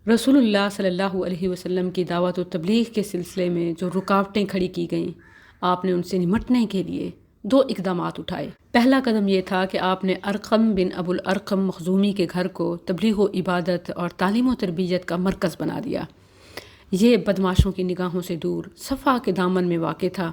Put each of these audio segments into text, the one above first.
رسول اللہ صلی اللہ علیہ وسلم کی دعوت و تبلیغ کے سلسلے میں جو رکاوٹیں کھڑی کی گئیں، آپ نے ان سے نمٹنے کے لیے دو اقدامات اٹھائے۔ پہلا قدم یہ تھا کہ آپ نے ارقم بن ابو الارقم مخزومی کے گھر کو تبلیغ و عبادت اور تعلیم و تربیت کا مرکز بنا دیا۔ یہ بدماشوں کی نگاہوں سے دور صفا کے دامن میں واقع تھا۔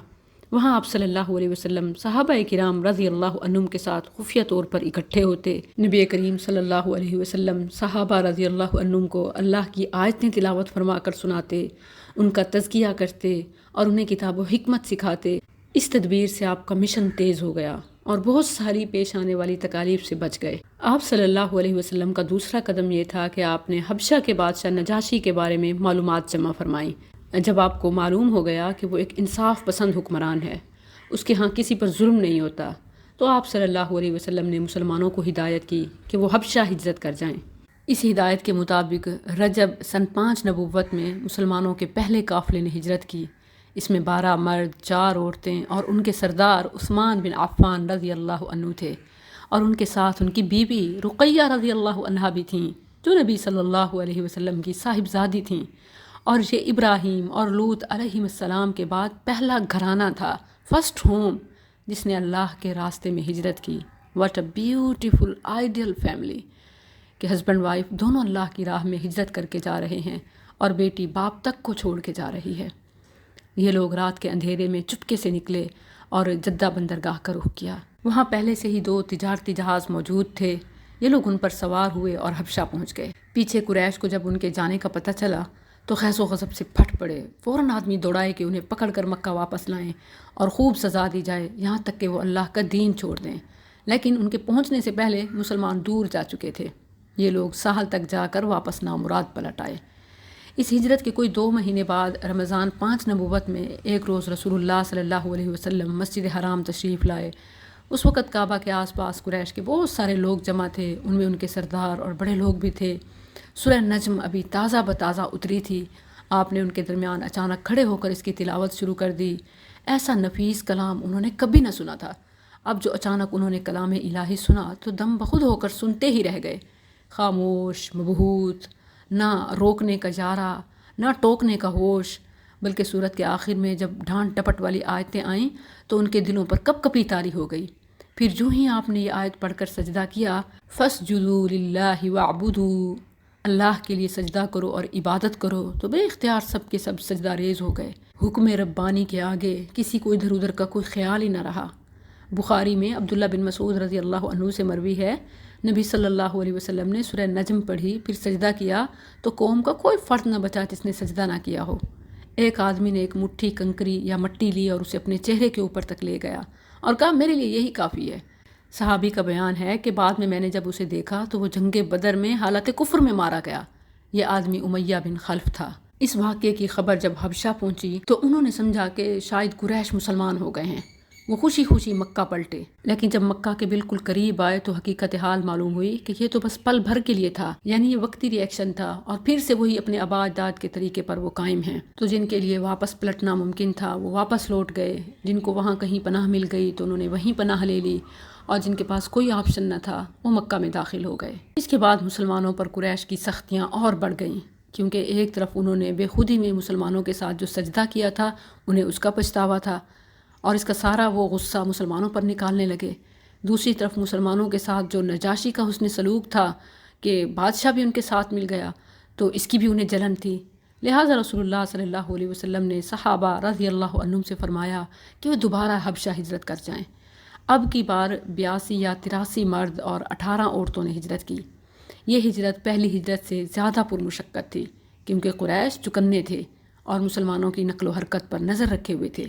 وہاں آپ صلی اللہ علیہ وسلم صحابہ کرام رضی اللہ عنہم کے ساتھ خفیہ طور پر اکٹھے ہوتے۔ نبی کریم صلی اللہ علیہ وسلم صحابہ رضی اللہ عنہم کو اللہ کی آیتیں تلاوت فرما کر سناتے، ان کا تزکیہ کرتے اور انہیں کتاب و حکمت سکھاتے۔ اس تدبیر سے آپ کا مشن تیز ہو گیا اور بہت ساری پیش آنے والی تکالیف سے بچ گئے۔ آپ صلی اللہ علیہ وسلم کا دوسرا قدم یہ تھا کہ آپ نے حبشہ کے بادشاہ نجاشی کے بارے میں معلومات جمع فرمائیں۔ جب آپ کو معلوم ہو گیا کہ وہ ایک انصاف پسند حکمران ہے، اس کے ہاں کسی پر ظلم نہیں ہوتا، تو آپ صلی اللہ علیہ وسلم نے مسلمانوں کو ہدایت کی کہ وہ حبشہ ہجرت کر جائیں۔ اس ہدایت کے مطابق رجب سن 5 نبوت میں مسلمانوں کے پہلے قافلے نے ہجرت کی۔ اس میں 12 مرد، 4 عورتیں اور ان کے سردار عثمان بن عفان رضی اللہ عنہ تھے، اور ان کے ساتھ ان کی بیوی رقیہ رضی اللہ عنہا بھی تھیں، جو نبی صلی اللہ علیہ وسلم کی صاحبزادی تھیں۔ اور یہ ابراہیم اور لوط علیہ السلام کے بعد پہلا گھرانہ تھا، فرسٹ ہوم، جس نے اللہ کے راستے میں ہجرت کی۔ What a beautiful ideal family کہ ہسبینڈ وائف دونوں اللہ کی راہ میں ہجرت کر کے جا رہے ہیں، اور بیٹی باپ تک کو چھوڑ کے جا رہی ہے۔ یہ لوگ رات کے اندھیرے میں چپکے سے نکلے اور جدہ بندرگاہ کا رخ کیا۔ وہاں پہلے سے ہی 2 تجارتی جہاز موجود تھے۔ یہ لوگ ان پر سوار ہوئے اور حبشہ پہنچ گئے۔ پیچھے قریش کو جب ان کے جانے کا پتہ چلا تو خیس و غضب سے پھٹ پڑے۔ فوراً آدمی دوڑائے کہ انہیں پکڑ کر مکہ واپس لائیں اور خوب سزا دی جائے، یہاں تک کہ وہ اللہ کا دین چھوڑ دیں۔ لیکن ان کے پہنچنے سے پہلے مسلمان دور جا چکے تھے۔ یہ لوگ ساحل تک جا کر واپس نامراد پلٹ آئے۔ اس ہجرت کے کوئی 2 مہینے بعد رمضان 5 نبوت میں ایک روز رسول اللہ صلی اللہ علیہ وسلم مسجد حرام تشریف لائے۔ اس وقت کعبہ کے آس پاس قریش کے بہت سارے لوگ جمع تھے، ان میں ان کے سردار اور بڑے لوگ بھی تھے۔ سورہ نجم ابھی تازہ بتازہ اتری تھی۔ آپ نے ان کے درمیان اچانک کھڑے ہو کر اس کی تلاوت شروع کر دی۔ ایسا نفیس کلام انہوں نے کبھی نہ سنا تھا۔ اب جو اچانک انہوں نے کلام الہی سنا تو دم بخود ہو کر سنتے ہی رہ گئے، خاموش، مبہوت، نہ روکنے کا جارہ، نہ ٹوکنے کا ہوش۔ بلکہ سورت کے آخر میں جب ڈھانٹ ٹپٹ والی آیتیں آئیں تو ان کے دلوں پر کپ کپی طاری ہو گئی۔ پھر جو ہی آپ نے یہ آیت پڑھ کر سجدہ کیا، فَاسْجُدُوا لِلَّهِ وَاعْبُدُوا، اللہ کے لیے سجدہ کرو اور عبادت کرو، تو بے اختیار سب کے سب سجدہ ریز ہو گئے۔ حکم ربانی کے آگے کسی کو ادھر ادھر کا کوئی خیال ہی نہ رہا۔ بخاری میں عبداللہ بن مسعود رضی اللہ عنہ سے مروی ہے، نبی صلی اللہ علیہ وسلم نے سورہ نجم پڑھی، پھر سجدہ کیا تو قوم کا کوئی فرد نہ بچا جس نے سجدہ نہ کیا ہو۔ ایک آدمی نے ایک مٹھی کنکری یا مٹی لی اور اسے اپنے چہرے کے اوپر تک لے گیا اور کہا میرے لیے یہی کافی ہے۔ صحابی کا بیان ہے کہ بعد میں نے جب اسے دیکھا تو وہ جنگ بدر میں حالت کفر میں مارا گیا۔ یہ آدمی امیہ بن خلف تھا۔ اس واقعے کی خبر جب حبشہ پہنچی تو انہوں نے سمجھا کہ شاید قریش مسلمان ہو گئے ہیں۔ وہ خوشی خوشی مکہ پلٹے، لیکن جب مکہ کے بالکل قریب آئے تو حقیقت حال معلوم ہوئی کہ یہ تو بس پل بھر کے لیے تھا، یعنی یہ وقتی ری ایکشن تھا، اور پھر سے وہی اپنے آباد اجداد کے طریقے پر وہ قائم ہیں۔ تو جن کے لیے واپس پلٹنا ممکن تھا وہ واپس لوٹ گئے، جن کو وہاں کہیں پناہ مل گئی تو انہوں نے وہیں پناہ لے لی، اور جن کے پاس کوئی آپشن نہ تھا وہ مکہ میں داخل ہو گئے۔ اس کے بعد مسلمانوں پر قریش کی سختیاں اور بڑھ گئیں، کیونکہ ایک طرف انہوں نے بے خودی میں مسلمانوں کے ساتھ جو سجدہ کیا تھا انہیں اس کا پچھتاوا تھا، اور اس کا سارا وہ غصہ مسلمانوں پر نکالنے لگے۔ دوسری طرف مسلمانوں کے ساتھ جو نجاشی کا حسن سلوک تھا کہ بادشاہ بھی ان کے ساتھ مل گیا، تو اس کی بھی انہیں جلن تھی۔ لہٰذا رسول اللہ صلی اللہ علیہ وسلم نے صحابہ رضی اللہ عنہم سے فرمایا کہ وہ دوبارہ حبشہ ہجرت کر جائیں۔ اب کی بار 82 یا 83 مرد اور 18 عورتوں نے ہجرت کی۔ یہ ہجرت پہلی ہجرت سے زیادہ پرمشقت تھی، کیونکہ قریش چکنے تھے اور مسلمانوں کی نقل و حرکت پر نظر رکھے ہوئے تھے،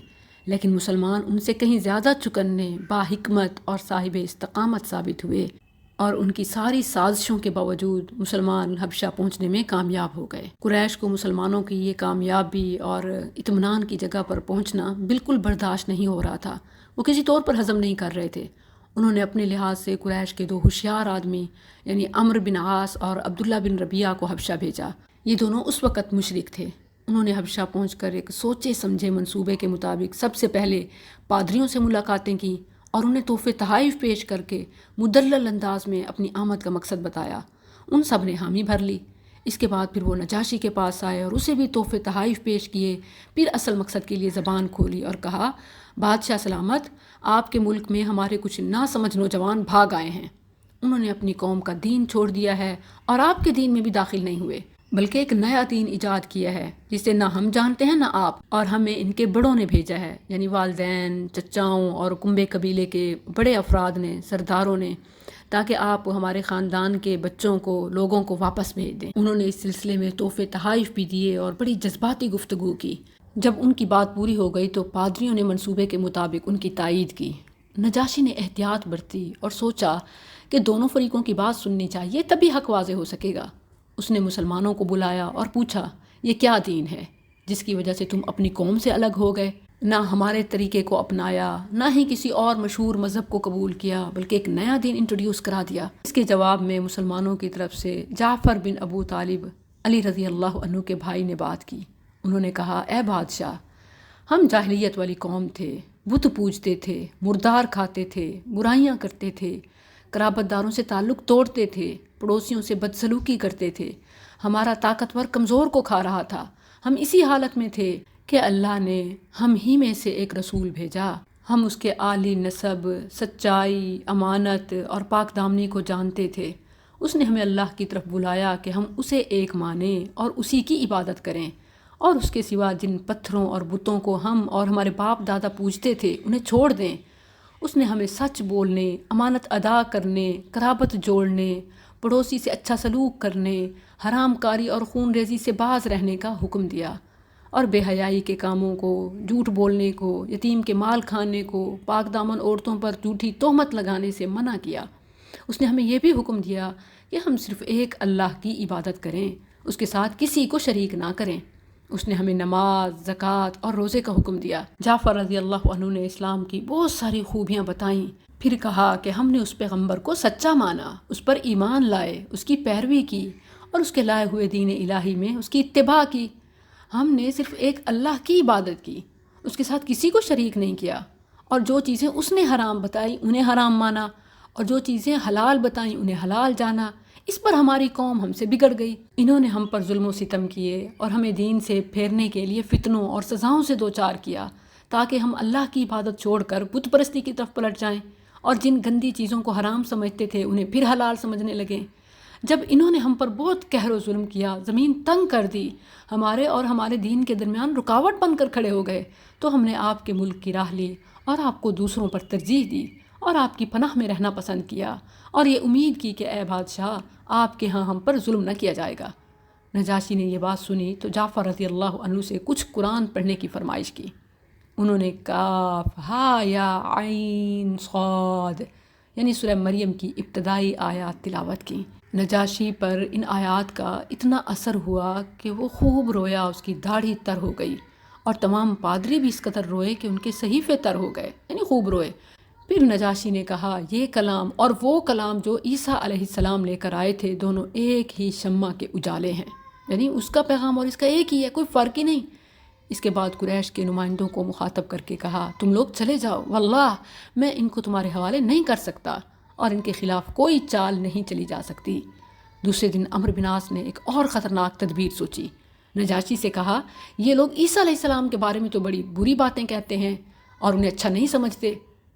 لیکن مسلمان ان سے کہیں زیادہ چکنے، باحکمت اور صاحب استقامت ثابت ہوئے، اور ان کی ساری سازشوں کے باوجود مسلمان حبشہ پہنچنے میں کامیاب ہو گئے۔ قریش کو مسلمانوں کی یہ کامیابی اور اطمینان کی جگہ پر پہنچنا بالکل برداشت نہیں ہو رہا تھا۔ وہ کسی طور پر ہضم نہیں کر رہے تھے۔ انہوں نے اپنے لحاظ سے قریش کے 2 ہوشیار آدمی یعنی عمرو بن عاص اور عبداللہ بن ربیعہ کو حبشہ بھیجا۔ یہ دونوں اس وقت مشرک تھے۔ انہوں نے حبشہ پہنچ کر ایک سوچے سمجھے منصوبے کے مطابق سب سے پہلے پادریوں سے ملاقاتیں کی اور انہیں تحفے تحائف پیش کر کے مدلل انداز میں اپنی آمد کا مقصد بتایا۔ ان سب نے حامی بھر لی۔ اس کے بعد پھر وہ نجاشی کے پاس آئے اور اسے بھی تحفے تحائف پیش کیے. پھر اصل مقصد کے لیے زبان کھولی اور کہا بادشاہ سلامت، آپ کے ملک میں ہمارے کچھ نا سمجھ نوجوان بھاگ آئے ہیں. انہوں نے اپنی قوم کا دین چھوڑ دیا ہے اور آپ کے دین میں بھی داخل نہیں ہوئے، بلکہ ایک نیا دین ایجاد کیا ہے جسے نہ ہم جانتے ہیں نہ آپ، اور ہمیں ان کے بڑوں نے بھیجا ہے، یعنی والدین، چچاؤں اور کنبے قبیلے کے بڑے افراد نے، سرداروں نے، تاکہ آپ ہمارے خاندان کے بچوں کو، لوگوں کو واپس بھیج دیں. انہوں نے اس سلسلے میں تحفے تحائف بھی دیے اور بڑی جذباتی گفتگو کی. جب ان کی بات پوری ہو گئی تو پادریوں نے منصوبے کے مطابق ان کی تائید کی. نجاشی نے احتیاط برتی اور سوچا کہ دونوں فریقوں کی بات سننی چاہیے، تبھی حق واضح ہو سکے گا. اس نے مسلمانوں کو بلایا اور پوچھا یہ کیا دین ہے جس کی وجہ سے تم اپنی قوم سے الگ ہو گئے؟ نہ ہمارے طریقے کو اپنایا، نہ ہی کسی اور مشہور مذہب کو قبول کیا، بلکہ ایک نیا دین انٹروڈیوس کرا دیا. اس کے جواب میں مسلمانوں کی طرف سے جعفر بن ابو طالب علی رضی اللہ عنہ کے بھائی نے بات کی. انہوں نے کہا اے بادشاہ، ہم جاہلیت والی قوم تھے، بت پوجتے تھے، مردار کھاتے تھے، برائیاں کرتے تھے، قرابت داروں سے تعلق توڑتے تھے، پڑوسیوں سے بدسلوکی کرتے تھے. ہمارا طاقتور کمزور کو کھا رہا تھا. ہم اسی حالت میں تھے کہ اللہ نے ہم ہی میں سے ایک رسول بھیجا. ہم اس کے عالی نسب، سچائی، امانت اور پاک دامنی کو جانتے تھے. اس نے ہمیں اللہ کی طرف بلایا کہ ہم اسے ایک مانیں اور اسی کی عبادت کریں، اور اس کے سوا جن پتھروں اور بتوں کو ہم اور ہمارے باپ دادا پوجتے تھے انہیں چھوڑ دیں. اس نے ہمیں سچ بولنے، امانت ادا کرنے، قرابت جوڑنے، پڑوسی سے اچھا سلوک کرنے، حرام کاری اور خون ریزی سے باز رہنے کا حکم دیا، اور بے حیائی کے کاموں کو، جھوٹ بولنے کو، یتیم کے مال کھانے کو، پاک دامن عورتوں پر جھوٹی تہمت لگانے سے منع کیا. اس نے ہمیں یہ بھی حکم دیا کہ ہم صرف ایک اللہ کی عبادت کریں، اس کے ساتھ کسی کو شریک نہ کریں. اس نے ہمیں نماز، زکوٰۃ اور روزے کا حکم دیا. جعفر رضی اللہ عنہ نے اسلام کی بہت ساری خوبیاں بتائیں. پھر کہا کہ ہم نے اس پیغمبر کو سچا مانا، اس پر ایمان لائے، اس کی پیروی کی اور اس کے لائے ہوئے دین الہی میں اس کی اتباع کی. ہم نے صرف ایک اللہ کی عبادت کی، اس کے ساتھ کسی کو شریک نہیں کیا، اور جو چیزیں اس نے حرام بتائی انہیں حرام مانا، اور جو چیزیں حلال بتائیں انہیں حلال جانا. اس پر ہماری قوم ہم سے بگڑ گئی. انہوں نے ہم پر ظلم و ستم کیے اور ہمیں دین سے پھیرنے کے لیے فتنوں اور سزاؤں سے دوچار کیا، تاکہ ہم اللہ کی عبادت چھوڑ کر بت پرستی کی طرف پلٹ جائیں، اور جن گندی چیزوں کو حرام سمجھتے تھے انہیں پھر حلال سمجھنے لگیں. جب انہوں نے ہم پر بہت قہر و ظلم کیا، زمین تنگ کر دی، ہمارے اور ہمارے دین کے درمیان رکاوٹ بن کر کھڑے ہو گئے، تو ہم نے آپ کے ملک کی راہ لی اور آپ کو دوسروں پر ترجیح دی اور آپ کی پناہ میں رہنا پسند کیا، اور یہ امید کی کہ اے بادشاہ آپ کے ہاں ہم پر ظلم نہ کیا جائے گا. نجاشی نے یہ بات سنی تو جعفر رضی اللہ عنہ سے کچھ قرآن پڑھنے کی فرمائش کی. انہوں نے کاف ہا یا عین صاد یعنی سورہ مریم کی ابتدائی آیات تلاوت کی. نجاشی پر ان آیات کا اتنا اثر ہوا کہ وہ خوب رویا، اس کی داڑھی تر ہو گئی، اور تمام پادری بھی اس قدر روئے کہ ان کے صحیفے تر ہو گئے، یعنی خوب روئے. پھر نجاشی نے کہا یہ کلام اور وہ کلام جو عیسیٰ علیہ السلام لے کر آئے تھے دونوں ایک ہی شمع کے اجالے ہیں، یعنی اس کا پیغام اور اس کا ایک ہی ہے، کوئی فرق ہی نہیں. اس کے بعد قریش کے نمائندوں کو مخاطب کر کے کہا تم لوگ چلے جاؤ، واللہ میں ان کو تمہارے حوالے نہیں کر سکتا، اور ان کے خلاف کوئی چال نہیں چلی جا سکتی. دوسرے دن عمرو بن عاص نے ایک اور خطرناک تدبیر سوچی. نجاشی سے کہا یہ لوگ عیسیٰ علیہ السلام کے بارے میں تو بڑی بری باتیں کہتے ہیں اور انہیں اچھا نہیں سمجھتے.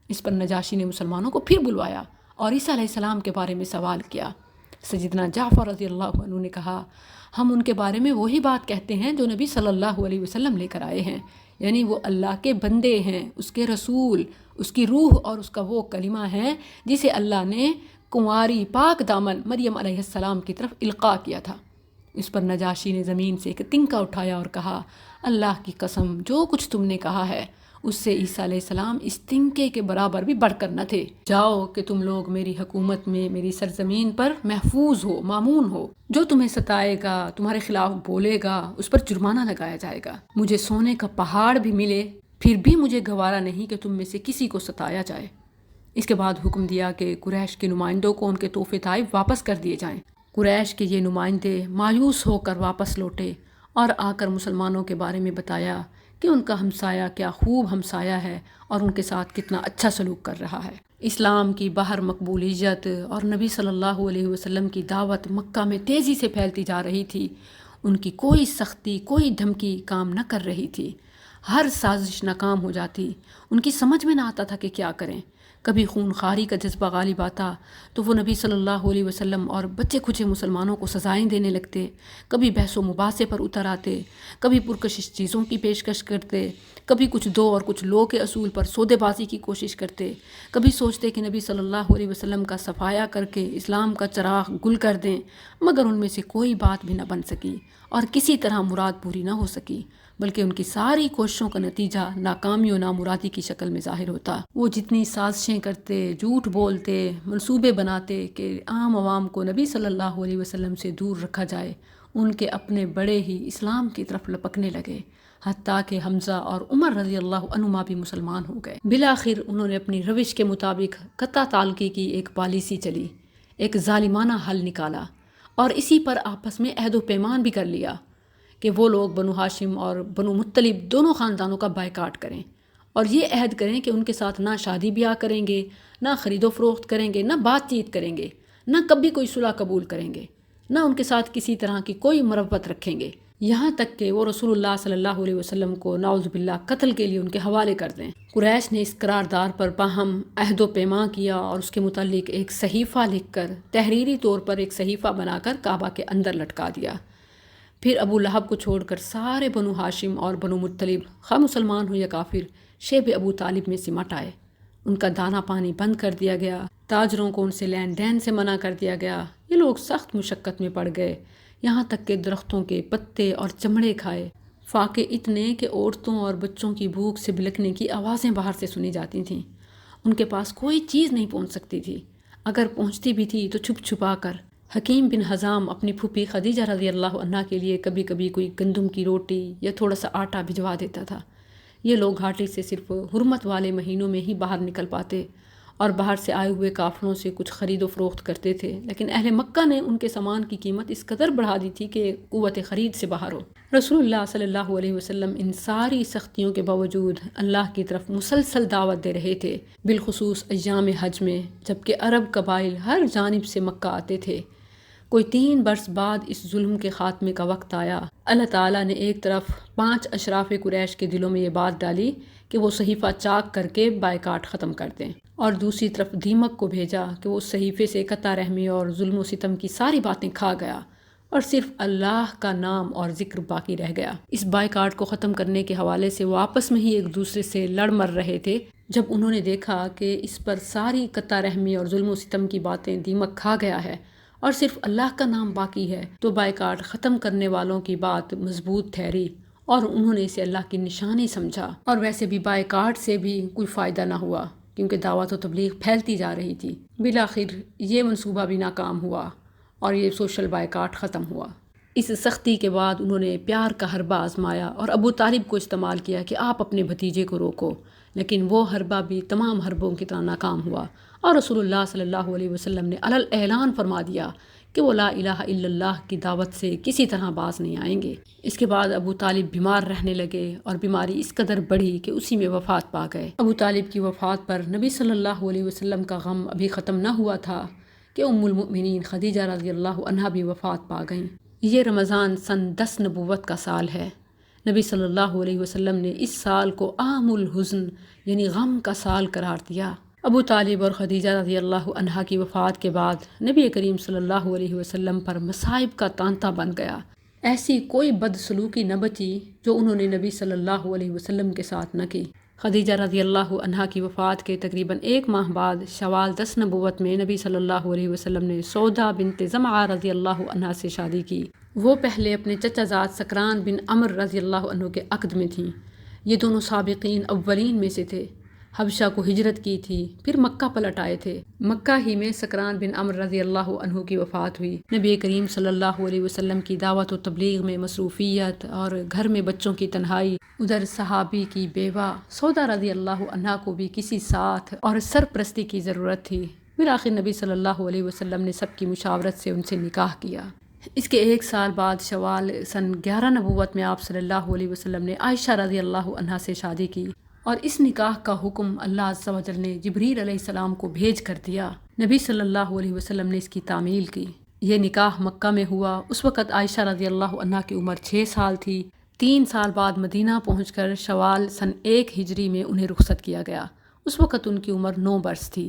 اس پر نجاشی نے مسلمانوں کو پھر بلوایا اور عیسیٰ علیہ السلام کے بارے میں سوال کیا. سیدنا جعفر رضی اللہ عنہ نے کہا ہم ان کے بارے میں وہی بات کہتے ہیں جو نبی صلی اللہ علیہ وسلم لے کر آئے ہیں، یعنی وہ اللہ کے بندے ہیں، اس کے رسول، اس کی روح اور اس کا وہ کلمہ ہے جسے اللہ نے کنواری پاک دامن مریم علیہ السلام کی طرف القاء کیا تھا. اس پر نجاشی نے زمین سے ایک تنکا اٹھایا اور کہا اللہ کی قسم جو کچھ تم نے کہا ہے اس سے عیسیٰ علیہ السلام اس تنکے کے برابر بھی بڑھ کر نہ تھے. جاؤ کہ تم لوگ میری حکومت میں میری سرزمین پر محفوظ ہو، مامون ہو. جو تمہیں ستائے گا، تمہارے خلاف بولے گا، اس پر جرمانہ لگایا جائے گا. مجھے سونے کا پہاڑ بھی ملے پھر بھی مجھے گوارا نہیں کہ تم میں سے کسی کو ستایا جائے. اس کے بعد حکم دیا کہ قریش کے نمائندوں کو ان کے تحفے تحائف واپس کر دیے جائیں. قریش کے یہ نمائندے مایوس ہو کر واپس لوٹے اور آ کر مسلمانوں کے بارے میں بتایا کہ ان کا ہمسایہ کیا خوب ہمسایہ ہے اور ان کے ساتھ کتنا اچھا سلوک کر رہا ہے. اسلام کی باہر مقبولیت اور نبی صلی اللہ علیہ وسلم کی دعوت مکہ میں تیزی سے پھیلتی جا رہی تھی۔ ان کی کوئی سختی، کوئی دھمکی کام نہ کر رہی تھی، ہر سازش ناکام ہو جاتی۔ ان کی سمجھ میں نہ آتا تھا کہ کیا کریں۔ کبھی خون خواری کا جذبہ غالب آتا تو وہ نبی صلی اللہ علیہ وسلم اور بچے کھچے مسلمانوں کو سزائیں دینے لگتے، کبھی بحث و مباحثے پر اتر آتے، کبھی پرکشش چیزوں کی پیشکش کرتے، کبھی کچھ دو اور کچھ لو کے اصول پر سودے بازی کی کوشش کرتے، کبھی سوچتے کہ نبی صلی اللہ علیہ وسلم کا صفایا کر کے اسلام کا چراغ گل کر دیں، مگر ان میں سے کوئی بات بھی نہ بن سکی اور کسی طرح مراد پوری نہ ہو سکی، بلکہ ان کی ساری کوششوں کا نتیجہ ناکامی و نامرادی کی شکل میں ظاہر ہوتا۔ وہ جتنی سازشیں کرتے، جھوٹ بولتے، منصوبے بناتے کہ عام عوام کو نبی صلی اللہ علیہ وسلم سے دور رکھا جائے، ان کے اپنے بڑے ہی اسلام کی طرف لپکنے لگے، حتیٰ کہ حمزہ اور عمر رضی اللہ عنہما بھی مسلمان ہو گئے۔ بالآخر انہوں نے اپنی روش کے مطابق قطع تعلقی کی ایک پالیسی چلی، ایک ظالمانہ حل نکالا، اور اسی پر آپس میں عہد و پیمان بھی کر لیا کہ وہ لوگ بنو ہاشم اور بنو مطلب دونوں خاندانوں کا بائیکاٹ کریں، اور یہ عہد کریں کہ ان کے ساتھ نہ شادی بیاہ کریں گے، نہ خرید و فروخت کریں گے، نہ بات چیت کریں گے، نہ کبھی کوئی صلح قبول کریں گے، نہ ان کے ساتھ کسی طرح کی کوئی مروت رکھیں گے، یہاں تک کہ وہ رسول اللہ صلی اللہ علیہ وسلم کو نعوذ باللہ قتل کے لیے ان کے حوالے کر دیں۔ قریش نے اس قرارداد پر باہم عہد و پیمان کیا اور اس کے متعلق ایک صحیفہ لکھ کر، تحریری طور پر ایک صحیفہ بنا کر کعبہ کے اندر لٹکا دیا۔ پھر ابو لہب کو چھوڑ کر سارے بنو ہاشم اور بنو مطلب، خواہ مسلمان ہو یا کافر، شیب ابو طالب میں سمٹ آئے۔ ان کا دانہ پانی بند کر دیا گیا، تاجروں کو ان سے لین دین سے منع کر دیا گیا۔ یہ لوگ سخت مشقت میں پڑ گئے، یہاں تک کہ درختوں کے پتے اور چمڑے کھائے۔ فاقے اتنے کہ عورتوں اور بچوں کی بھوک سے بلکنے کی آوازیں باہر سے سنی جاتی تھیں۔ ان کے پاس کوئی چیز نہیں پہنچ سکتی تھی، اگر پہنچتی بھی تھی تو چھپ چھپا کر۔ حکیم بن حزام اپنی پھوپھی خدیجہ رضی اللہ عنہا کے لیے کبھی کبھی کوئی گندم کی روٹی یا تھوڑا سا آٹا بھجوا دیتا تھا۔ یہ لوگ گھاٹی سے صرف حرمت والے مہینوں میں ہی باہر نکل پاتے اور باہر سے آئے ہوئے قافلوں سے کچھ خرید و فروخت کرتے تھے، لیکن اہل مکہ نے ان کے سامان کی قیمت اس قدر بڑھا دی تھی کہ قوت خرید سے باہر ہو۔ رسول اللہ صلی اللہ علیہ وسلم ان ساری سختیوں کے باوجود اللہ کی طرف مسلسل دعوت دے رہے تھے، بالخصوص ایام حج میں، جبکہ عرب قبائل ہر جانب سے مکہ آتے تھے۔ کوئی 3 برس بعد اس ظلم کے خاتمے کا وقت آیا۔ اللہ تعالیٰ نے ایک طرف 5 اشراف قریش کے دلوں میں یہ بات ڈالی کہ وہ صحیفہ چاک کر کے بائیکاٹ ختم کر دیں، اور دوسری طرف دیمک کو بھیجا کہ وہ اس صحیفے سے قطع رحمی اور ظلم و ستم کی ساری باتیں کھا گیا، اور صرف اللہ کا نام اور ذکر باقی رہ گیا۔ اس بائیکاٹ کو ختم کرنے کے حوالے سے وہ آپس میں ہی ایک دوسرے سے لڑ مر رہے تھے۔ جب انہوں نے دیکھا کہ اس پر ساری قطع رحمی اور ظلم و ستم کی باتیں دیمک کھا گیا ہے اور صرف اللہ کا نام باقی ہے، تو بائیکاٹ ختم کرنے والوں کی بات مضبوط ٹھہری اور انہوں نے اسے اللہ کی نشانی سمجھا۔ اور ویسے بھی بائیکاٹ سے بھی کوئی فائدہ نہ ہوا، کیونکہ دعوت و تبلیغ پھیلتی جا رہی تھی۔ بالآخر یہ منصوبہ بھی ناکام ہوا اور یہ سوشل بائیکاٹ ختم ہوا۔ اس سختی کے بعد انہوں نے پیار کا حربہ آزمایا اور ابو طالب کو استعمال کیا کہ آپ اپنے بھتیجے کو روکو، لیکن وہ حربہ بھی تمام حربوں کی طرح ناکام ہوا، اور رسول اللہ صلی اللہ علیہ وسلم نے علل اعلان فرما دیا کہ وہ لا الہ الا اللہ کی دعوت سے کسی طرح باز نہیں آئیں گے۔ اس کے بعد ابو طالب بیمار رہنے لگے اور بیماری اس قدر بڑھی کہ اسی میں وفات پا گئے۔ ابو طالب کی وفات پر نبی صلی اللہ علیہ وسلم کا غم ابھی ختم نہ ہوا تھا کہ ام المؤمنین خدیجہ رضی اللہ عنہا بھی وفات پا گئیں۔ یہ رمضان سن 10 نبوت کا سال ہے۔ نبی صلی اللہ علیہ وسلم نے اس سال کو عام الحزن یعنی غم کا سال قرار دیا۔ ابو طالب اور خدیجہ رضی اللہ عنہا کی وفات کے بعد نبی کریم صلی اللہ علیہ وسلم پر مصائب کا تانتا بن گیا۔ ایسی کوئی بدسلوکی نہ بچی جو انہوں نے نبی صلی اللہ علیہ وسلم کے ساتھ نہ کی۔ خدیجہ رضی اللہ عنہا کی وفات کے تقریباً 1 ماہ بعد شوال 10 نبوت میں نبی صلی اللہ علیہ وسلم نے سودا بنت زمعہ رضی اللہ عنہا سے شادی کی۔ وہ پہلے اپنے چچا زاد سکران بن عمر رضی اللہ عنہ کے عقد میں تھیں۔ یہ دونوں سابقین اولین میں سے تھے۔ حبشہ کو ہجرت کی تھی، پھر مکہ پلٹ آئے تھے۔ مکہ ہی میں سکران بن عمر رضی اللہ عنہ کی وفات ہوئی۔ نبی کریم صلی اللہ علیہ وسلم کی دعوت و تبلیغ میں مصروفیت اور گھر میں بچوں کی تنہائی، ادھر صحابی کی بیوہ سودا رضی اللہ عنہا کو بھی کسی ساتھ اور سرپرستی کی ضرورت تھی۔ بالآخر نبی صلی اللہ علیہ وسلم نے سب کی مشاورت سے ان سے نکاح کیا۔ اس کے 1 سال بعد شوال سن 11 نبوت میں آپ صلی اللہ علیہ وسلم نے عائشہ رضی اللہ عنہا سے شادی کی، اور اس نکاح کا حکم اللہ عز و جل نے جبریل علیہ السلام کو بھیج کر دیا۔ نبی صلی اللہ علیہ وسلم نے اس کی تعمیل کی۔ یہ نکاح مکہ میں ہوا۔ اس وقت عائشہ رضی اللہ عنہا کی عمر 6 سال تھی۔ 3 سال بعد مدینہ پہنچ کر شوال سن 1 ہجری میں انہیں رخصت کیا گیا۔ اس وقت ان کی عمر 9 برس تھی۔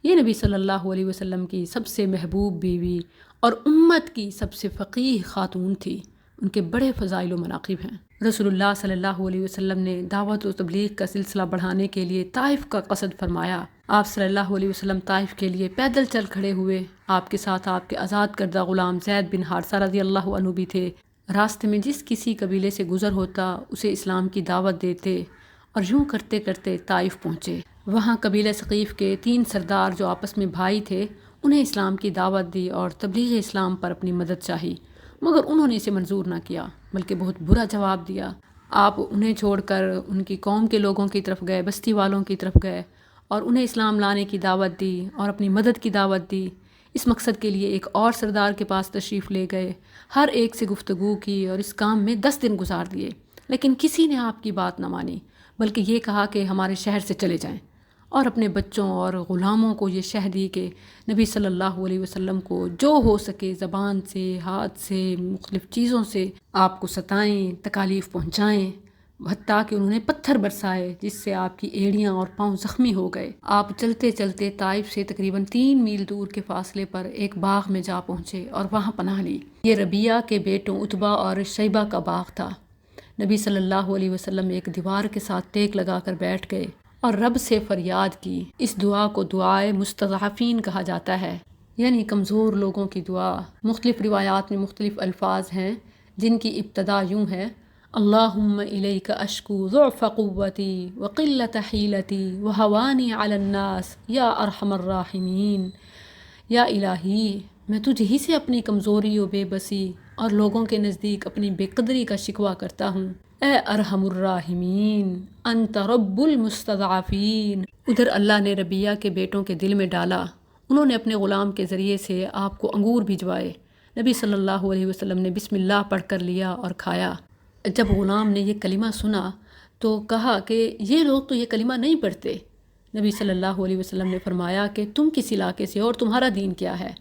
یہ نبی صلی اللہ علیہ وسلم کی سب سے محبوب بیوی اور امت کی سب سے فقیہ خاتون تھی۔ ان کے بڑے فضائل و مناقب ہیں۔ رسول اللہ صلی اللہ علیہ وسلم نے دعوت و تبلیغ کا سلسلہ بڑھانے کے لیے طائف کا قصد فرمایا۔ آپ صلی اللہ علیہ وسلم طائف کے لیے پیدل چل کھڑے ہوئے۔ آپ کے ساتھ آپ کے آزاد کردہ غلام زید بن حارثہ رضی اللہ عنہ بھی تھے۔ راستے میں جس کسی قبیلے سے گزر ہوتا اسے اسلام کی دعوت دیتے، اور یوں کرتے کرتے طائف پہنچے۔ وہاں قبیلہ ثقیف کے 3 سردار جو آپس میں بھائی تھے، انہیں اسلام کی دعوت دی اور تبلیغ اسلام پر اپنی مدد چاہی، مگر انہوں نے اسے منظور نہ کیا بلکہ بہت برا جواب دیا۔ آپ انہیں چھوڑ کر ان کی قوم کے لوگوں کی طرف گئے، بستی والوں کی طرف گئے اور انہیں اسلام لانے کی دعوت دی اور اپنی مدد کی دعوت دی۔ اس مقصد کے لیے ایک اور سردار کے پاس تشریف لے گئے، ہر ایک سے گفتگو کی اور اس کام میں 10 دن گزار دیے، لیکن کسی نے آپ کی بات نہ مانی، بلکہ یہ کہا کہ ہمارے شہر سے چلے جائیں، اور اپنے بچوں اور غلاموں کو یہ شہ دی کہ نبی صلی اللہ علیہ وسلم کو جو ہو سکے زبان سے، ہاتھ سے، مختلف چیزوں سے آپ کو ستائیں، تکالیف پہنچائیں، حتیٰ کہ انہوں نے پتھر برسائے جس سے آپ کی ایڑیاں اور پاؤں زخمی ہو گئے۔ آپ چلتے چلتے طائف سے تقریباً 3 میل دور کے فاصلے پر ایک باغ میں جا پہنچے اور وہاں پناہ لی۔ یہ ربیعہ کے بیٹوں عتبہ اور شیبہ کا باغ تھا۔ نبی صلی اللہ علیہ وسلم ایک دیوار کے ساتھ ٹیک لگا کر بیٹھ گئے اور رب سے فریاد کی۔ اس دعا کو دعائے مستضعفین کہا جاتا ہے، یعنی کمزور لوگوں کی دعا۔ مختلف روایات میں مختلف الفاظ ہیں جن کی ابتدا یوں ہے: اللہم الیک اشکو ضعف قوتی وقلت حیلتی وہوانی علی الناس یا ارحم الراحمین۔ یا الہی، میں تجھ ہی سے اپنی کمزوری و بے بسی اور لوگوں کے نزدیک اپنی بے قدری کا شکوہ کرتا ہوں۔ اے ارحم الراحمین، انت رب المستضعفین۔ ادھر اللہ نے ربیعہ کے بیٹوں کے دل میں ڈالا۔ انہوں نے اپنے غلام کے ذریعے سے آپ کو انگور بھجوائے۔ نبی صلی اللہ علیہ وسلم نے بسم اللہ پڑھ کر لیا اور کھایا۔ جب غلام نے یہ کلمہ سنا تو کہا کہ یہ لوگ تو یہ کلمہ نہیں پڑھتے۔ نبی صلی اللہ علیہ وسلم نے فرمایا کہ تم کس علاقے سے ہو اور تمہارا دین کیا ہے؟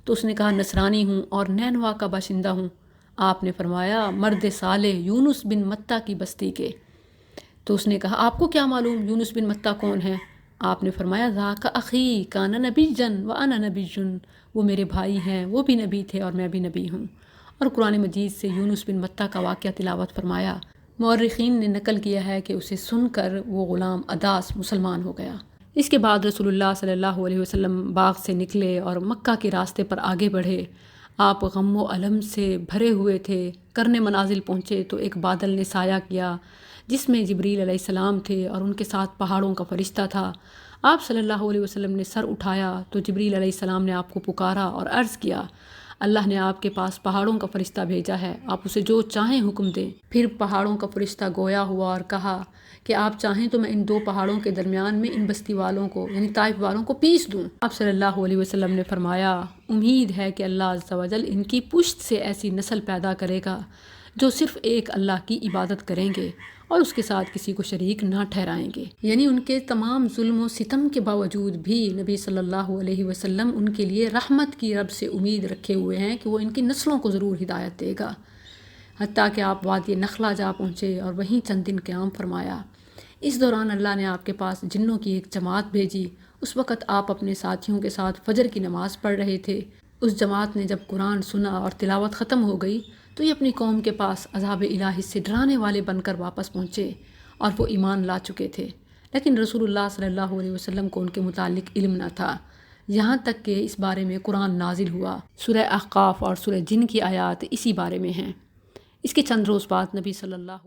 تو اس نے کہا نصرانی ہوں اور نینوا کا باشندہ ہوں۔ آپ نے فرمایا مرد صالح یونس بن متہ کی بستی کے۔ تو اس نے کہا آپ کو کیا معلوم یونس بن متہ کون ہے؟ آپ نے فرمایا ذاک اخی کان نبیا وانا نبی، وہ میرے بھائی ہیں، وہ بھی نبی تھے اور میں بھی نبی ہوں۔ اور قرآن مجید سے یونس بن متہ کا واقعہ تلاوت فرمایا۔ مورخین نے نقل کیا ہے کہ اسے سن کر وہ غلام اداس مسلمان ہو گیا۔ اس کے بعد رسول اللہ صلی اللہ علیہ وسلم باغ سے نکلے اور مکہ کے راستے پر آگے بڑھے۔ آپ غم و الم سے بھرے ہوئے تھے۔ قرن منازل پہنچے تو ایک بادل نے سایہ کیا جس میں جبریل علیہ السلام تھے اور ان کے ساتھ پہاڑوں کا فرشتہ تھا۔ آپ صلی اللہ علیہ وسلم نے سر اٹھایا تو جبریل علیہ السلام نے آپ کو پکارا اور عرض کیا اللہ نے آپ کے پاس پہاڑوں کا فرشتہ بھیجا ہے، آپ اسے جو چاہیں حکم دیں۔ پھر پہاڑوں کا فرشتہ گویا ہوا اور کہا کہ آپ چاہیں تو میں ان 2 پہاڑوں کے درمیان میں ان بستی والوں کو یعنی طائف والوں کو پیس دوں۔ آپ صلی اللہ علیہ وسلم نے فرمایا امید ہے کہ اللہ عز و جل ان کی پشت سے ایسی نسل پیدا کرے گا جو صرف ایک اللہ کی عبادت کریں گے اور اس کے ساتھ کسی کو شریک نہ ٹھہرائیں گے۔ یعنی ان کے تمام ظلم و ستم کے باوجود بھی نبی صلی اللہ علیہ وسلم ان کے لیے رحمت کی رب سے امید رکھے ہوئے ہیں کہ وہ ان کی نسلوں کو ضرور ہدایت دے گا۔ حتیٰ کہ آپ وادی نخلا جا پہنچے اور وہیں چند دن قیام فرمایا۔ اس دوران اللہ نے آپ کے پاس جنوں کی ایک جماعت بھیجی۔ اس وقت آپ اپنے ساتھیوں کے ساتھ فجر کی نماز پڑھ رہے تھے۔ اس جماعت نے جب قرآن سنا اور تلاوت ختم ہو گئی تو یہ اپنی قوم کے پاس عذاب الہی سے ڈرانے والے بن کر واپس پہنچے اور وہ ایمان لا چکے تھے، لیکن رسول اللہ صلی اللہ علیہ وسلم کو ان کے متعلق علم نہ تھا، یہاں تک کہ اس بارے میں قرآن نازل ہوا۔ سورہ احقاف اور سورہ جن کی آیات اسی بارے میں ہیں۔ اس کے چند روز بعد نبی صلی اللہ